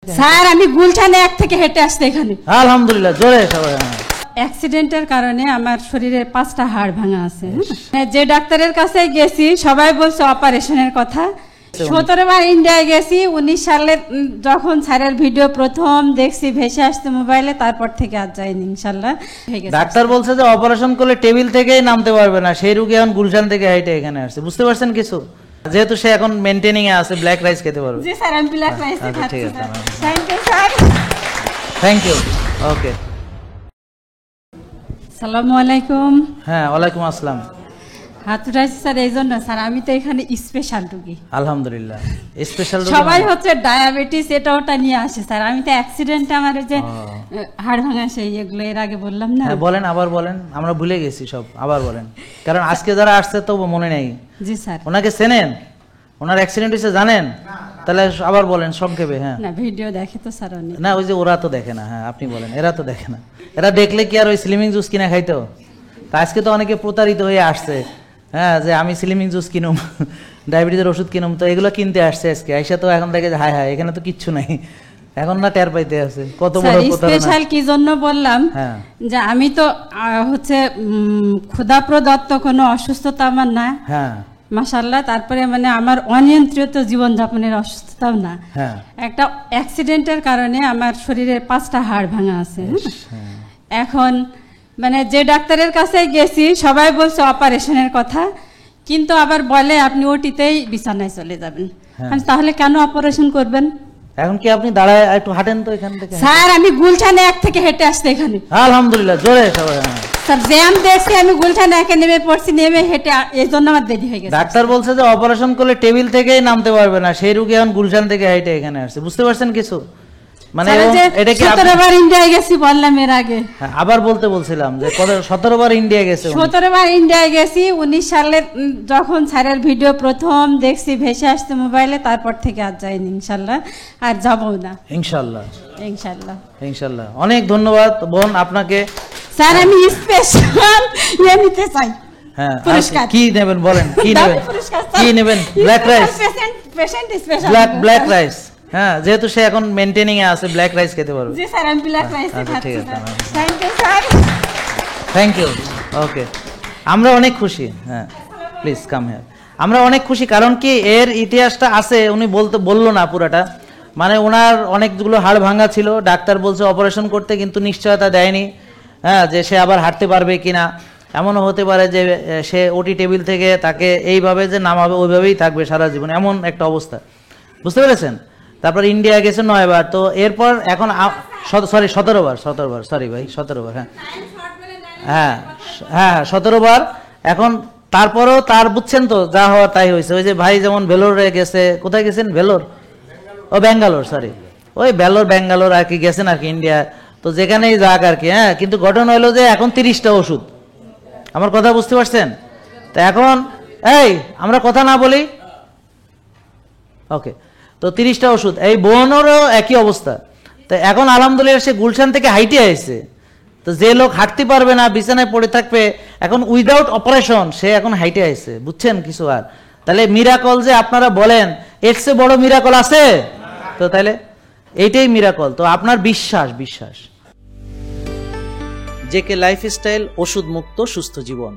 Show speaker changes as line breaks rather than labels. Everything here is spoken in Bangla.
স্যার আমি গুলশানে এক থেকে হেঁটে আসতে এখানে।
আলহামদুলিল্লাহ, জোরে সবাই।
অ্যাক্সিডেন্টের কারণে আমার শরীরের 5টা হাড় ভাঙা আছে। যে ডাক্তারের কাছে গেছি সবাই বলছে অপারেশনের কথা। 17 বার ইন্ডিয়ায় গেছি। 19 সালে যখন স্যারের ভিডিও প্রথম দেখছি ভেসে আসতে মোবাইলে, তারপর থেকে আর যাইনি ইনশাল্লাহ।
ডাক্তার বলছে যে অপারেশন করলে টেবিল থেকেই নামতে পারবে না, সেই রোগী এখন গুলশান থেকে হেঁটে এখানে আসছে। বুঝতে পারছেন কিছু? যেহেতু সে এখন মেইনটেনিং এ আছে, ব্ল্যাক রাইস খেতে পারবে।
জি স্যার, আমি ব্ল্যাক রাইস খাচ্ছি।
ঠিক আছে,
thank you sir.
Thank you. Okay.
আসসালামু আলাইকুম।
হ্যাঁ, ওয়ালাইকুম আসসালাম।
হাত উঠাইছি স্যার এই জন্য, স্যার আমি তো এখানে স্পেশাল রোগী।
আলহামদুলিল্লাহ, স্পেশাল রোগী।
সবাই হচ্ছে ডায়াবেটিস এটা ওটা নিয়ে আসে স্যার। আমি তো অ্যাক্সিডেন্টে আমার যে হাড় ভাঙা সেই এগুলো এর আগে বললাম না।
হ্যাঁ বলেন, আবার বলেন, আমরা ভুলে গেছি সব, আবার বলেন। কারণ আজকে যারা আসছে তো মনে নেই।
জি স্যার।
ওনাকে চেনেন? ওনার অ্যাক্সিডেন্ট হয়েছে জানেন? তাহলে আবার বলেন সংক্ষেপে। হ্যাঁ
না, ভিডিও দেখে তো স্যার অনেক।
না, ওই যে ওরা তো দেখে না। হ্যাঁ আপনি বলেন, এরা তো দেখে না। এরা দেখলে কি আর ওই স্লিমিং জুস কিনে খাইতো? তা আজকে তো অনেকে প্রতারিত হয়ে আসছে। হ্যাঁ, যে আমি স্লিমিং জুস কিনুম, ডায়াবেটিসের ওষুধ কিনুম, তো এগুলো কিনতে আসছে আজকে। আইসা তো এখন দেখে হায় হায় এখানে তো কিচ্ছু নাই, এখন না টের পাইতে আছে কত বড় প্রতারণা।
স্পেশাল কি জন্য বললাম যে আমি তো হচ্ছে ক্ষুধাপ্রদত্ত কোনো অসুস্থতা আমার না।
হ্যাঁ
মাশাআল্লাহ। তারপরে মানে আমার অনিয়ন্ত্রিত জীবনযাপনের অসুস্থতাও না। একটা অ্যাক্সিডেন্টের কারণে আমার শরীরের 5টা হাড় ভাঙা আছে। এখন মানে যে ডাক্তারের কাছে গেছি সবাই বলছে অপারেশনের কথা, কিন্তু আবার বলে আপনি ওটিতেই বিছানায় চলে যাবেন। তাহলে কেন অপারেশন করবেন?
এখন কি আপনি দাঁড়ায় একটু হাঁটেন তো এখান থেকে।
স্যার আমি গুলশানে এক থেকে হেঁটে আসতে এখানে।
আলহামদুলিল্লাহ, জোরে সবাই।
স্যার জ্যাম দেখছি, আমি গুলশানে একে নেমে পড়ছি, নেমে হেঁটে এই জন্য আমার দেরি হয়ে গেছে।
ডাক্তার বলছে যে অপারেশন করলে টেবিল থেকেই নামতে পারবে না, সেই রোগী এখন গুলশান থেকে হেঁটে এখানে আসছে। বুঝতে পারছেন কিছু? মানে এটা কি
17 বার ইন্ডিয়ায় গেছি বললাম এর আগে।
আবার বলতে বলছিলাম যে 17 বার ইন্ডিয়া গেছে।
17 বার ইন্ডিয়ায় গেছি। 19 সালে যখন স্যারের ভিডিও প্রথম দেখছি ভেসে আসতে মোবাইলে, তারপর থেকে আর যাইনি ইনশাল্লাহ, আর যাবো না
ইনশাল্লাহ।
ইনশাল্লাহ
ইনশাল্লাহ। অনেক ধন্যবাদ বোন আপনাকে।
স্যার আমি স্পেশাল নিতে চাই।
হ্যাঁ,
পুরস্কার
কি নেবেন বলেন? কি নেবেন? কি নেবেন? Black rice.
Patient special
black rice. হ্যাঁ, যেহেতু সে এখন মেইনটেনিং এ আছে, ব্ল্যাক রাইস খেতে পারবে।
জি স্যার, আমি ব্ল্যাক রাইস খাচ্ছি।
ঠিক আছে,
thank you sir.
Thank you. Okay, আমরা অনেক খুশি। হ্যাঁ প্লিজ কাম হিয়ার। আমরা অনেক খুশি, কারণ কি এর ইতিহাসটা আছে, উনি বললো না পুরাটা। মানে ওনার অনেকগুলো হাড় ভাঙা ছিল, ডাক্তার বলছে অপারেশন করতে, কিন্তু নিশ্চয়তা দেয়নি। হ্যাঁ, যে সে আবার হাঁটতে পারবে কিনা। এমনও হতে পারে যে সে ওটি টেবিল থেকে তাকে এইভাবে যে নামাবে ওইভাবেই থাকবে সারা জীবন, এমন একটা অবস্থা। বুঝতে পেরেছেন? তারপর ইন্ডিয়া গেছে 9 বার। তো এরপর এখন 17 বার। সরি ভাই, 17 বার। হ্যাঁ হ্যাঁ 17 বার। এখন তারপরও তার বুঝছেন তো যা হওয়ার তাই হয়েছে। ওই যে ভাই যেমন ভেলোরে গেছে, কোথায় গেছেন? ভেলোর, ও ব্যাঙ্গালোর, সরি ওই ব্যাঙ্গালোর আর কি গেছেন আর কি, ইন্ডিয়া। তো যেখানেই যাক আর কি। হ্যাঁ, কিন্তু ঘটনা হলো যে এখন 30টা ওষুধ। আমার কথা বুঝতে পারছেন? তো এখন এই আমরা কথা না বলি, ওকে। তো 30টা ওষুধ, এই বোনেরও একই অবস্থা। তো এখন আলহামদুলিল্লাহ সে গুলশান থেকে হাইটে আসছে। তো যে লোক হাঁটতে পারবে না, বিছানায় পড়ে থাকবে, এখন উইদাউট অপারেশন সে এখন হাইটে আসছে। বুঝছেন কিছু? আর তাহলে মিরাকল যে আপনারা বলেন, এর চেয়ে বড় মিরাকল আছে? তো তাহলে এইটাই মিরাকল। তো আপনার বিশ্বাস। জেকে লাইফস্টাইল, ওষুধ মুক্ত সুস্থ জীবন।